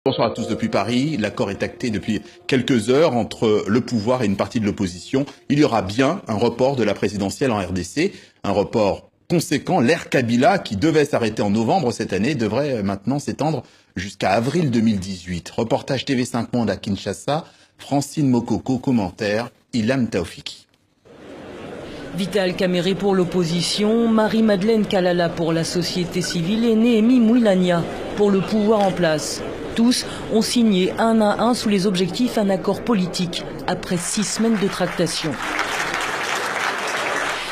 Bonsoir à tous depuis Paris. L'accord est acté depuis quelques heures entre le pouvoir et une partie de l'opposition. Il y aura bien un report de la présidentielle en RDC, un report conséquent. L'ère Kabila, qui devait s'arrêter en novembre cette année, devrait maintenant s'étendre jusqu'à avril 2018. Reportage TV5 Monde à Kinshasa, Francine Mokoko, commentaire, Ilham Taoufiki. Vital Kamerhe pour l'opposition, Marie-Madeleine Kalala pour la société civile et Néhémie Mouilania pour le pouvoir en place. Tous ont signé un à un sous les objectifs un accord politique après 6 semaines de tractation.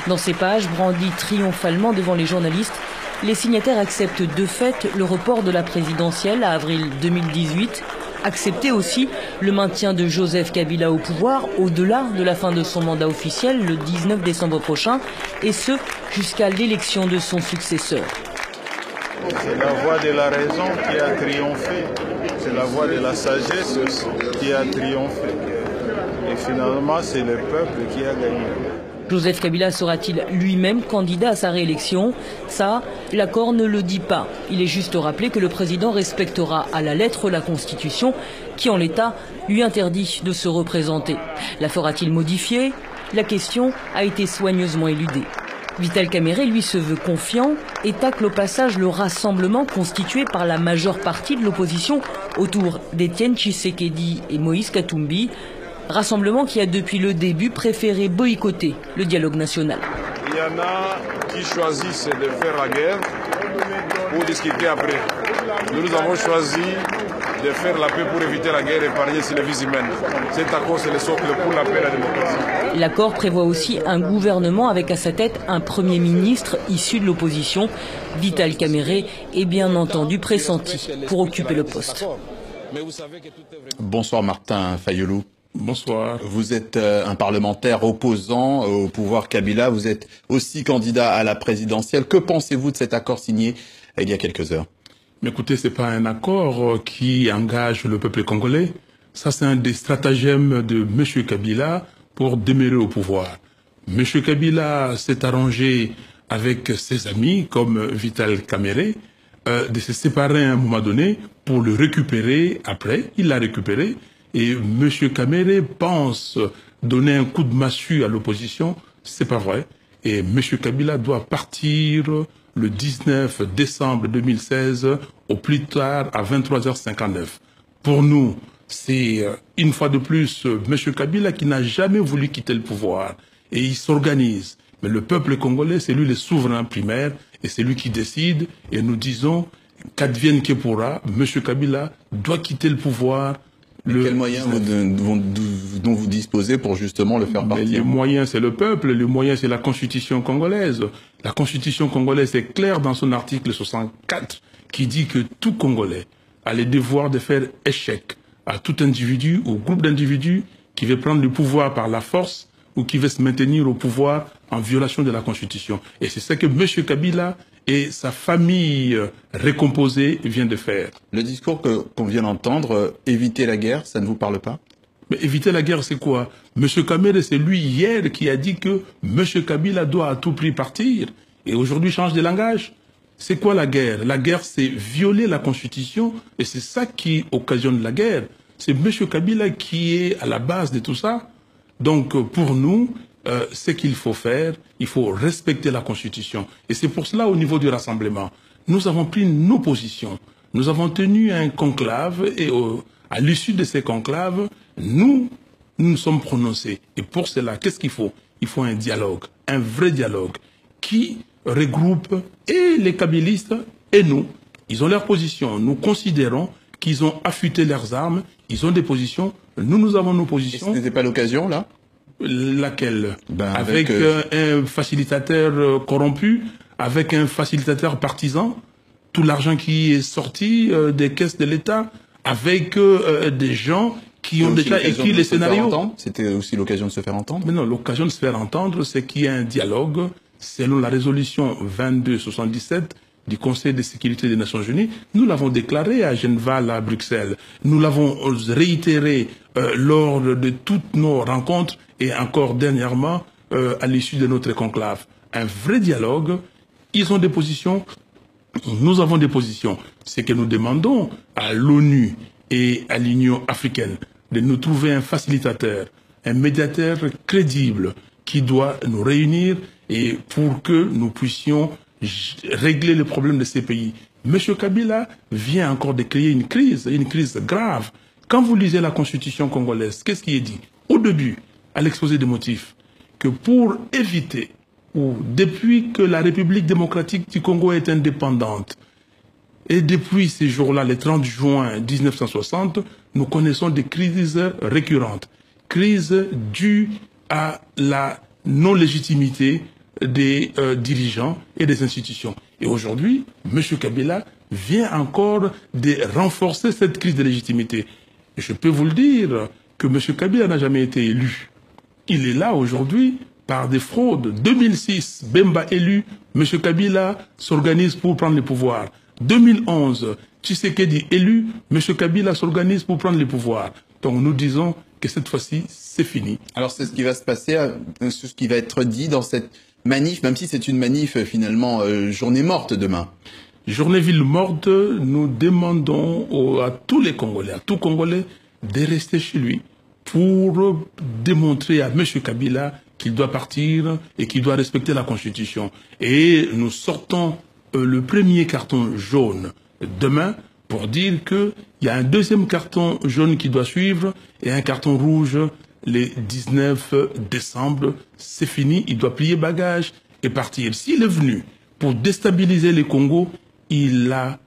Dans ces pages brandies triomphalement devant les journalistes, les signataires acceptent de fait le report de la présidentielle à avril 2018, accepter aussi le maintien de Joseph Kabila au pouvoir au-delà de la fin de son mandat officiel le 19 décembre prochain, et ce jusqu'à l'élection de son successeur. C'est la voix de la raison qui a triomphé, c'est la voix de la sagesse aussi qui a triomphé. Et finalement, c'est le peuple qui a gagné. Joseph Kabila sera-t-il lui-même candidat à sa réélection? Ça, l'accord ne le dit pas. Il est juste rappelé que le président respectera à la lettre la Constitution, qui en l'état lui interdit de se représenter. La fera-t-il modifier? La question a été soigneusement éludée. Vital Kamerhe, lui, se veut confiant et tacle au passage le rassemblement constitué par la majeure partie de l'opposition autour d'Étienne Tshisekedi et Moïse Katumbi. Rassemblement qui a depuis le début préféré boycotter le dialogue national. Il y en a qui choisissent de faire la guerre pour discuter après. Nous avons choisi de faire la paix pour éviter la guerre et parier sur les vies humaines. Cet accord, c'est le socle pour la paix et la démocratie. L'accord prévoit aussi un gouvernement avec à sa tête un Premier ministre issu de l'opposition. Vital Kamerhe est bien entendu pressenti pour occuper le poste. Bonsoir Martin Fayelou. Bonsoir. Vous êtes un parlementaire opposant au pouvoir Kabila. Vous êtes aussi candidat à la présidentielle. Que pensez-vous de cet accord signé il y a quelques heures? Mais écoutez, c'est pas un accord qui engage le peuple congolais. Ça, c'est un des stratagèmes de M. Kabila pour demeurer au pouvoir. M. Kabila s'est arrangé avec ses amis, comme Vital Kamerhe, de se séparer à un moment donné pour le récupérer après. Il l'a récupéré. Et M. Kamerhe pense donner un coup de massue à l'opposition. C'est pas vrai. Et M. Kabila doit partir le 19 décembre 2016, au plus tard à 23h59. Pour nous, c'est une fois de plus M. Kabila qui n'a jamais voulu quitter le pouvoir. Et il s'organise. Mais le peuple congolais, c'est lui le souverain primaire et c'est lui qui décide. Et nous disons, qu'advienne que pourra, M. Kabila doit quitter le pouvoir. Quels moyens dont vous disposez pour justement le faire partir? Les moyens, c'est le peuple. Les moyens, c'est la Constitution congolaise. La Constitution congolaise est claire dans son article 64 qui dit que tout Congolais a le devoir de faire échec à tout individu ou groupe d'individus qui veut prendre le pouvoir par la force ou qui veut se maintenir au pouvoir en violation de la Constitution. Et c'est ce que M. Kabila et sa famille récomposée vient de faire. Le discours qu'on vient d'entendre, éviter la guerre, ça ne vous parle pas? Mais éviter la guerre, c'est quoi? M. Kamerhe, c'est lui hier qui a dit que M. Kabila doit à tout prix partir. Et aujourd'hui, change de langage. C'est quoi la guerre? La guerre, c'est violer la Constitution. Et c'est ça qui occasionne la guerre. C'est M. Kabila qui est à la base de tout ça. Donc, pour nous, ce qu'il faut faire, il faut respecter la Constitution. Et c'est pour cela, au niveau du rassemblement, nous avons pris nos positions. Nous avons tenu un conclave et à l'issue de ces conclaves, nous nous sommes prononcés. Et pour cela, qu'est-ce qu'il faut? Il faut un dialogue, un vrai dialogue qui regroupe et les kabylistes et nous. Ils ont leur position. Nous considérons qu'ils ont affûté leurs armes, ils ont des positions, nous avons nos positions. Et ce n'était pas l'occasion, là? Laquelle? Avec un facilitateur corrompu, avec un facilitateur partisan, tout l'argent qui est sorti des caisses de l'État, avec des gens qui ont déjà écrit les scénarios. C'était aussi l'occasion de se faire entendre? Mais non, l'occasion de se faire entendre, c'est qu'il y a un dialogue, selon la résolution 2277 du Conseil de sécurité des Nations Unies. Nous l'avons déclaré à Genève, à Bruxelles. Nous l'avons réitéré lors de toutes nos rencontres et encore dernièrement à l'issue de notre conclave. Un vrai dialogue. Ils ont des positions, nous avons des positions. Ce que nous demandons à l'ONU et à l'Union africaine de nous trouver un facilitateur, un médiateur crédible qui doit nous réunir et pour que nous puissions régler les problèmes de ces pays. M. Kabila vient encore de créer une crise grave. Quand vous lisez la constitution congolaise, qu'est-ce qui est dit? Au début, à l'exposé des motifs, que pour éviter, ou depuis que la République démocratique du Congo est indépendante, et depuis ces jours-là, le 30 juin 1960, nous connaissons des crises récurrentes. Crises dues à la non-légitimité des dirigeants et des institutions. Et aujourd'hui, M. Kabila vient encore de renforcer cette crise de légitimité. Et je peux vous le dire que M. Kabila n'a jamais été élu. Il est là aujourd'hui par des fraudes. 2006, Bemba élu, M. Kabila s'organise pour prendre le pouvoir. 2011, Tshisekedi élu, M. Kabila s'organise pour prendre le pouvoir. Donc nous disons que cette fois-ci, c'est fini. Alors c'est ce qui va se passer, c'est ce qui va être dit dans cette manif, même si c'est une manif finalement journée morte demain. Journée ville morte, nous demandons à tous les Congolais, à tout Congolais, de rester chez lui pour démontrer à M. Kabila qu'il doit partir et qu'il doit respecter la Constitution. Et nous sortons le premier carton jaune demain pour dire qu'il y a un deuxième carton jaune qui doit suivre et un carton rouge le 19 décembre. C'est fini, il doit plier bagage et partir. S'il est venu pour déstabiliser les Congo, il a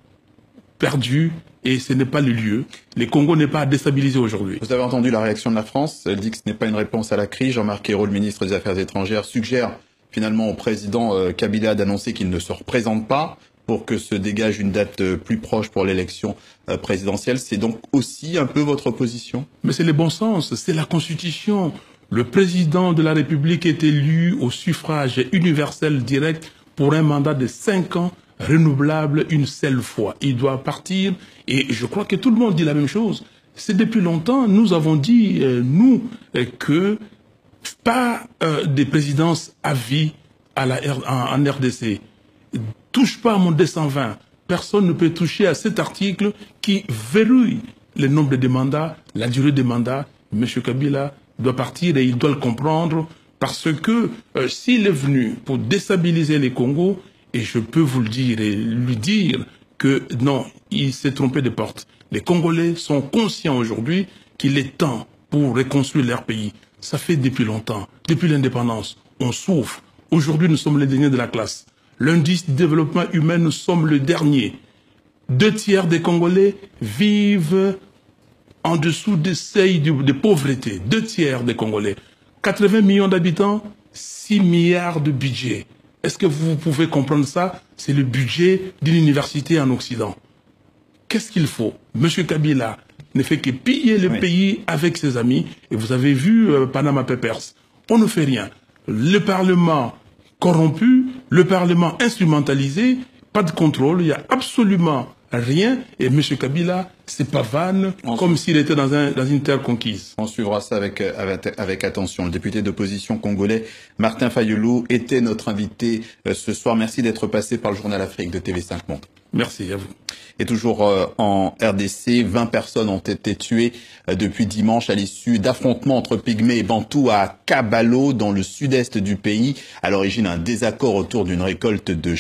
perdu et ce n'est pas le lieu. Le Congo n'est pas à déstabiliser aujourd'hui. Vous avez entendu la réaction de la France. Elle dit que ce n'est pas une réponse à la crise. Jean-Marc Ayrault, le ministre des Affaires étrangères, suggère finalement au président Kabila d'annoncer qu'il ne se représente pas pour que se dégage une date plus proche pour l'élection présidentielle. C'est donc aussi un peu votre position? Mais c'est le bon sens, c'est la Constitution. Le président de la République est élu au suffrage universel direct pour un mandat de 5 ans, renouvelable une seule fois. Il doit partir et je crois que tout le monde dit la même chose. C'est depuis longtemps, nous avons dit, que pas de présidence à vie en RDC. Touche pas à mon D120. Personne ne peut toucher à cet article qui verrouille le nombre de mandats, la durée des mandats. M. Kabila doit partir et il doit le comprendre parce que s'il est venu pour déstabiliser les Congos, et je peux vous le dire et lui dire que non, il s'est trompé de porte. Les Congolais sont conscients aujourd'hui qu'il est temps pour reconstruire leur pays. Ça fait depuis longtemps, depuis l'indépendance, on souffre. Aujourd'hui, nous sommes les derniers de la classe. L'indice de développement humain, nous sommes le dernier. 2 tiers des Congolais vivent en dessous des seuils de pauvreté. 2 tiers des Congolais. 80 millions d'habitants, 6 milliards de budget. Est-ce que vous pouvez comprendre ça? C'est le budget d'une université en Occident. Qu'est-ce qu'il faut? Monsieur Kabila ne fait que piller le pays avec ses amis. Et vous avez vu Panama Papers. On ne fait rien. Le Parlement corrompu, le Parlement instrumentalisé, pas de contrôle, il n'y a absolument rien. Et M. Kabila se pavane comme s'il était dans une terre conquise. On suivra ça avec attention. Le député d'opposition congolais Martin Fayulu était notre invité ce soir. Merci d'être passé par le Journal Afrique de TV5 Monde. Merci à vous. Et toujours en RDC, 20 personnes ont été tuées depuis dimanche à l'issue d'affrontements entre Pygmées et Bantous à Kabalo, dans le sud-est du pays. À l'origine, un désaccord autour d'une récolte de